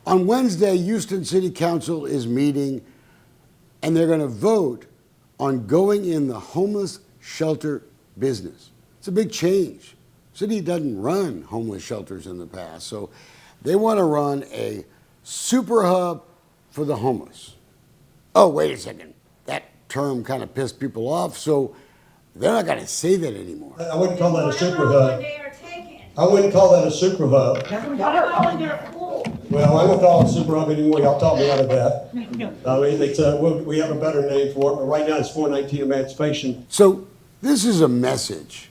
On Wednesday, Houston City Council is meeting, and they're going to vote on going in the homeless shelter business. It's a big change. City doesn't run homeless shelters in the past, so they want to run a super hub for the homeless. Oh, wait a second. That term kind of pissed people off, so they're not going to say that anymore. I wouldn't call that a super hub. I wouldn't call that a super hub. Well, I won't call it a super hub anymore. Y'all talked me out of that. I mean, we have a better name for it, but right now it's 419 Emancipation. So this is a message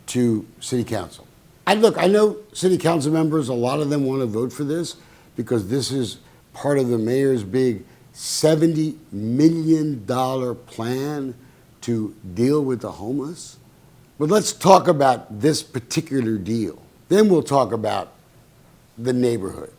to City Council. I know City Council members, a lot of them want to vote for this because this is part of the mayor's big $70 million plan to deal with the homeless. But let's talk about this particular deal. Then we'll talk about the neighborhood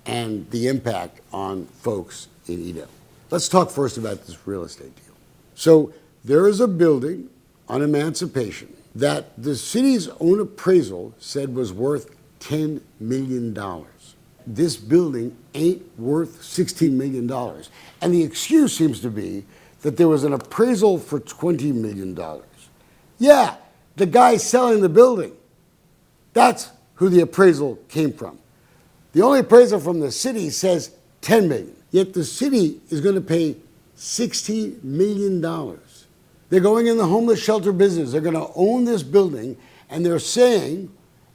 and the impact on folks in Edo. Let's talk first about this real estate deal. So there is a building on Emancipation that the city's own appraisal said was worth $10 million. This building ain't worth $16 million. And the excuse seems to be that there was an appraisal for $20 million. Yeah, the guy selling the building, that's who the appraisal came from. The only appraisal from the city says $10 million, yet the city is going to pay $16 million. They're going in the homeless shelter business. They're going to own this building, and they're saying,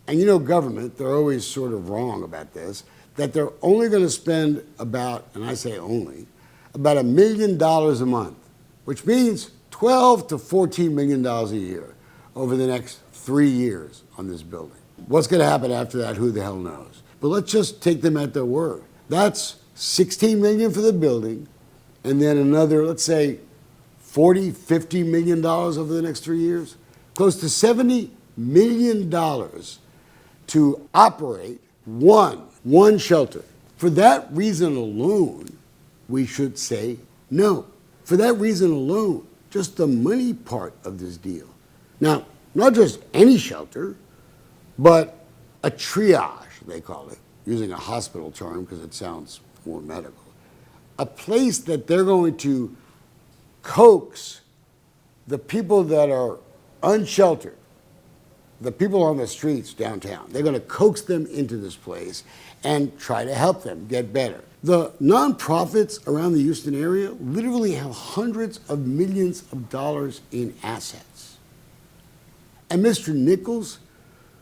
and you know government, they're always sort of wrong about this, that they're only going to spend about, and I say only, about $1 million a month, which means $12 to $14 million a year over the next 3 years on this building. What's going to happen after that, who the hell knows? But let's just take them at their word. That's $16 million for the building, and then another, let's say, $40, $50 million over the next 3 years. Close to $70 million to operate one shelter. For that reason alone, we should say no. For that reason alone, just the money part of this deal. Now, not just any shelter, but a triage, they call it, using a hospital term because it sounds more medical. A place that they're going to coax the people that are unsheltered, the people on the streets downtown. They're going to coax them into this place and try to help them get better. The nonprofits around the Houston area literally have hundreds of millions of dollars in assets. And Mr. Nichols,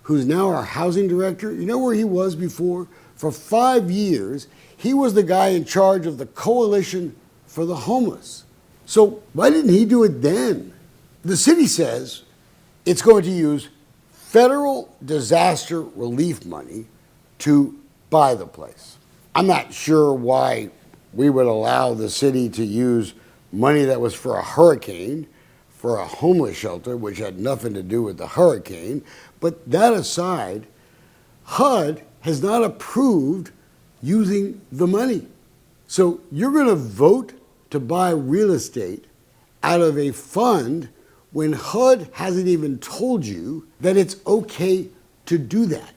who's now our housing director, you know where he was before? For 5 years, he was the guy in charge of the Coalition for the Homeless. So why didn't he do it then? The city says it's going to use federal disaster relief money to buy the place. I'm not sure why we would allow the city to use money that was for a hurricane for a homeless shelter, which had nothing to do with the hurricane. But that aside, HUD has not approved using the money. So you're going to vote to buy real estate out of a fund when HUD hasn't even told you that it's okay to do that.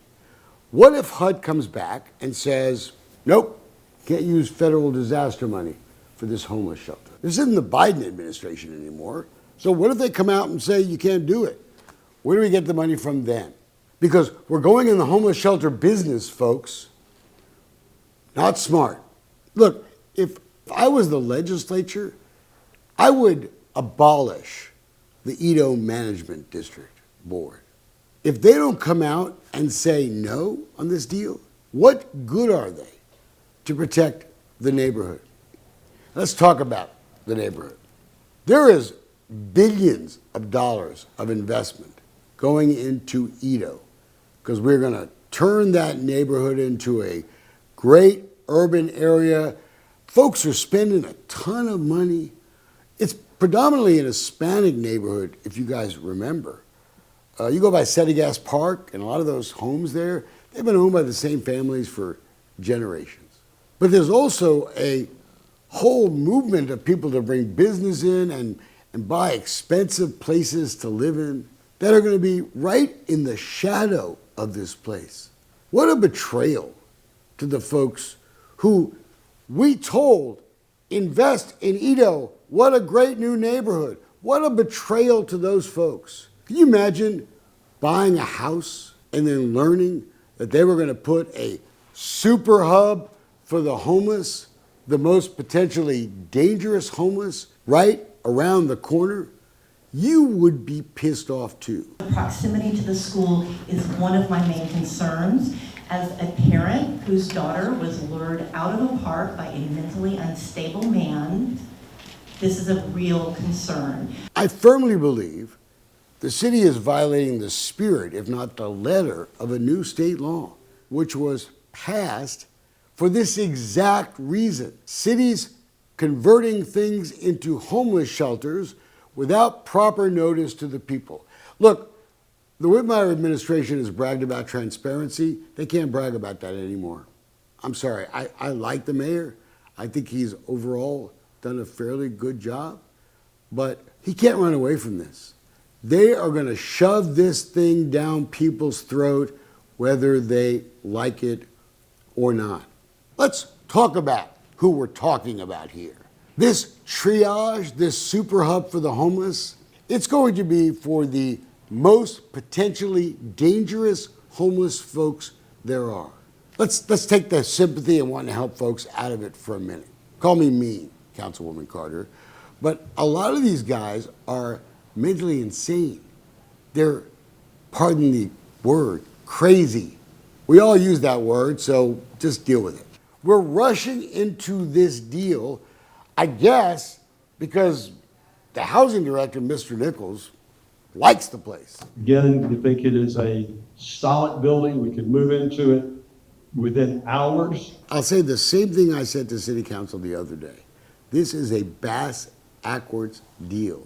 What if HUD comes back and says, nope, can't use federal disaster money for this homeless shelter? This isn't the Biden administration anymore. So what if they come out and say you can't do it? Where do we get the money from then? Because we're going in the homeless shelter business, folks. Not smart. Look, if I was the legislature, I would abolish the Edo Management District Board. If they don't come out and say no on this deal, what good are they to protect the neighborhood? Let's talk about the neighborhood. There is billions of dollars of investment going into Edo because we're going to turn that neighborhood into a great urban area. Folks are spending a ton of money. It's predominantly an Hispanic neighborhood, if you guys remember. You go by Setigas Park, and a lot of those homes there, they've been owned by the same families for generations. But there's also a whole movement of people to bring business in and buy expensive places to live in that are going to be right in the shadow of this place. What a betrayal to the folks who we told invest in Edo. What a great new neighborhood. What a betrayal to those folks. Can you imagine buying a house and then learning that they were going to put a super hub for the homeless, the most potentially dangerous homeless, right around the corner? You would be pissed off too. The proximity to the school is one of my main concerns. As a parent whose daughter was lured out of a park by a mentally unstable man, this is a real concern. I firmly believe the city is violating the spirit, if not the letter, of a new state law, which was passed for this exact reason. Cities converting things into homeless shelters without proper notice to the people. Look, the Whitmire administration has bragged about transparency. They can't brag about that anymore. I'm sorry, I like the mayor. I think he's overall done a fairly good job, but he can't run away from this. They are going to shove this thing down people's throat, whether they like it or not. Let's talk about who we're talking about here. This triage, this super hub for the homeless, it's going to be for the most potentially dangerous homeless folks there are. Let's take the sympathy and wanting to help folks out of it for a minute. Call me mean, Councilwoman Carter, but a lot of these guys are mentally insane. They're, pardon the word, crazy. We all use that word, so just deal with it. We're rushing into this deal, I guess, because the housing director, Mr. Nichols, likes the place. Again, we think it is a solid building. We can move into it within hours. I'll say the same thing I said to City Council the other day. This is a bass-ackwards deal.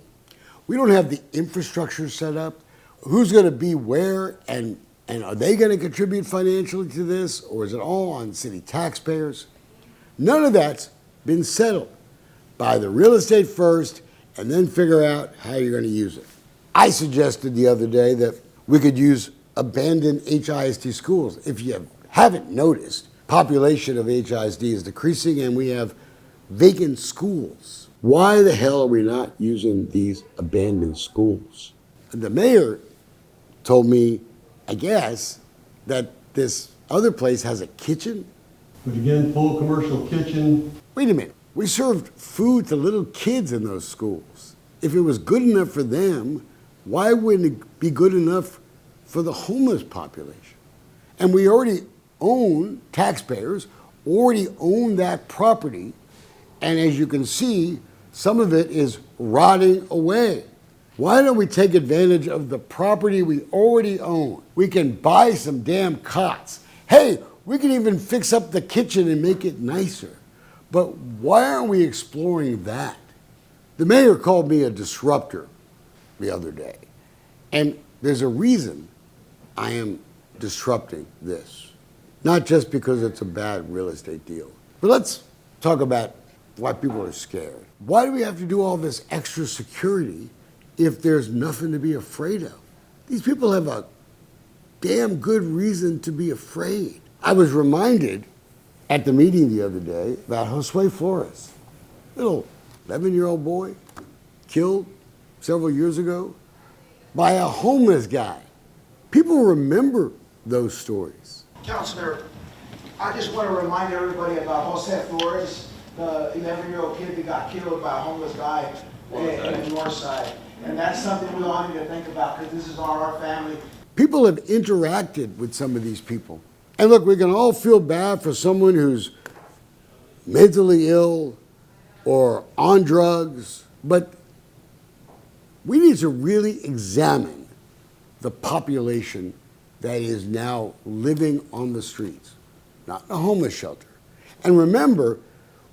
We don't have the infrastructure set up. Who's going to be where, and are they going to contribute financially to this, or is it all on city taxpayers? None of that's been settled. Buy the real estate first, and then figure out how you're going to use it. I suggested the other day that we could use abandoned HISD schools. If you haven't noticed, population of HISD is decreasing and we have vacant schools. Why the hell are we not using these abandoned schools? The mayor told me, I guess, that this other place has a kitchen. But again, full commercial kitchen. Wait a minute. We served food to little kids in those schools. If it was good enough for them, why wouldn't it be good enough for the homeless population? And we already own, taxpayers already own that property. And as you can see, some of it is rotting away. Why don't we take advantage of the property we already own? We can buy some damn cots. Hey, we can even fix up the kitchen and make it nicer. But why aren't we exploring that? The mayor called me a disruptor the other day. And there's a reason I am disrupting this. Not just because it's a bad real estate deal. But let's talk about why people are scared. Why do we have to do all this extra security if there's nothing to be afraid of? These people have a damn good reason to be afraid. I was reminded at the meeting the other day about Josue Flores, little 11-year-old boy killed several years ago by a homeless guy. People remember those stories. Counselor, I just want to remind everybody about Jose Flores, the 11-year-old kid that got killed by a homeless guy in the north side. And that's something we all need to think about because this is our family. People have interacted with some of these people. And look, we can all feel bad for someone who's mentally ill or on drugs, but we need to really examine the population that is now living on the streets, not in a homeless shelter. And remember,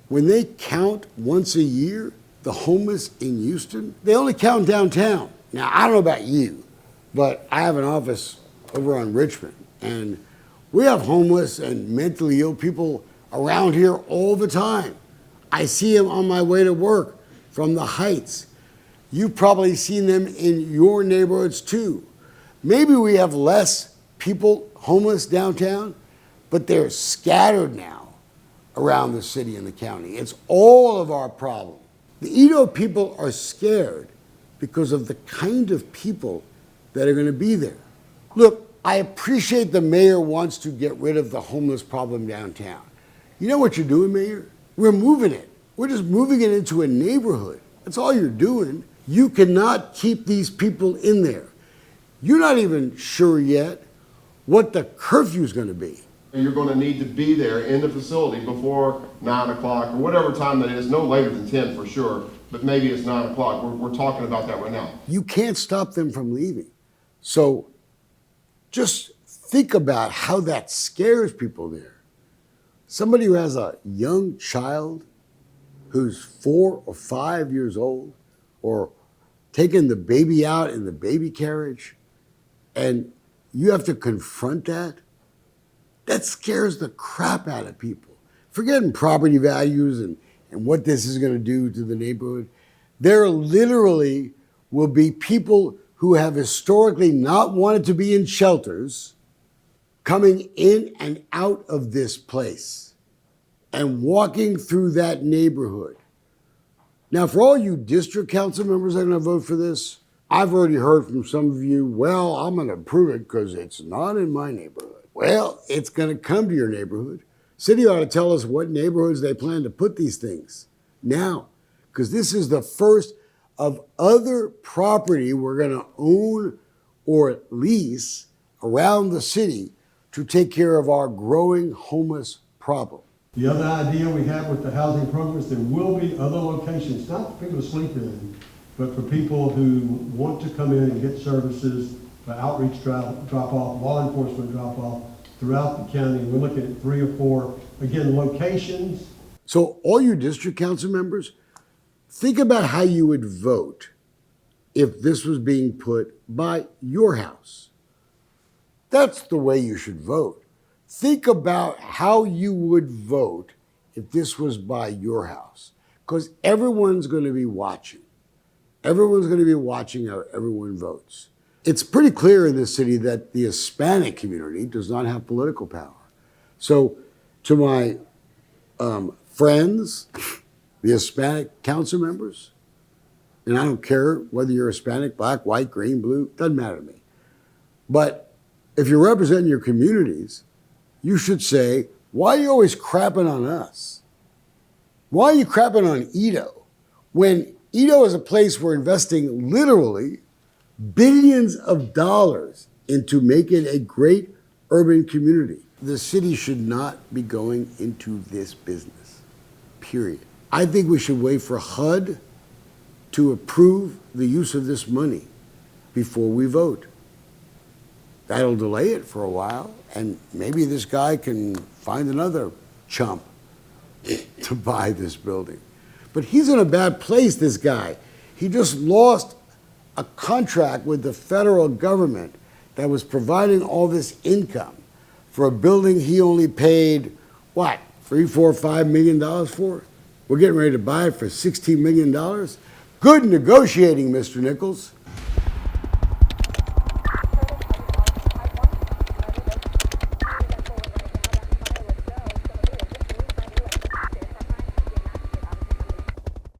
when they count once a year, the homeless in Houston, they only count downtown. Now, I don't know about you, but I have an office over on Richmond, and we have homeless and mentally ill people around here all the time. I see them on my way to work from the Heights. You've probably seen them in your neighborhoods too. Maybe we have less people homeless downtown, but they're scattered now around the city and the county. It's all of our problem. The Edo people are scared because of the kind of people that are going to be there. Look, I appreciate the mayor wants to get rid of the homeless problem downtown. You know what you're doing, Mayor? We're moving it. We're just moving it into a neighborhood. That's all you're doing. You cannot keep these people in there. You're not even sure yet what the curfew is going to be. You're going to need to be there in the facility before 9 o'clock or whatever time that is, no later than 10 for sure, but maybe it's 9 o'clock. We're talking about that right now. You can't stop them from leaving. So just think about how that scares people there. Somebody who has a young child who's 4 or 5 years old, or taking the baby out in the baby carriage, and you have to confront that scares the crap out of people. Forgetting property values and what this is going to do to the neighborhood. There literally will be people who have historically not wanted to be in shelters coming in and out of this place and walking through that neighborhood. Now, for all you district council members that are going to vote for this, I've already heard from some of you, well, I'm going to approve it because it's not in my neighborhood. Well, it's going to come to your neighborhood. City ought to tell us what neighborhoods they plan to put these things now, because this is the first of other property we're going to own or lease around the city to take care of our growing homeless problem. The other idea we have with the housing program is there will be other locations, not for people to sleep in, but for people who want to come in and get services, outreach drop-off, law enforcement drop-off throughout the county. We're looking at 3 or 4, again, locations. So all you district council members, think about how you would vote if this was being put by your house. That's the way you should vote. Think about how you would vote if this was by your house, because everyone's going to be watching. Everyone's going to be watching how everyone votes. It's pretty clear in this city that the Hispanic community does not have political power. So to my friends, the Hispanic council members, and I don't care whether you're Hispanic, black, white, green, blue, doesn't matter to me. But if you're representing your communities, you should say, why are you always crapping on us? Why are you crapping on Edo? When Edo is a place we're investing literally billions of dollars into making a great urban community. The city should not be going into this business, period. I think we should wait for HUD to approve the use of this money before we vote. That'll delay it for a while, and maybe this guy can find another chump to buy this building. But he's in a bad place, this guy. He just lost a contract with the federal government that was providing all this income for a building he only paid, what, $3, $4, $5 million for? We're getting ready to buy it for $16 million. Good negotiating, Mr. Nichols.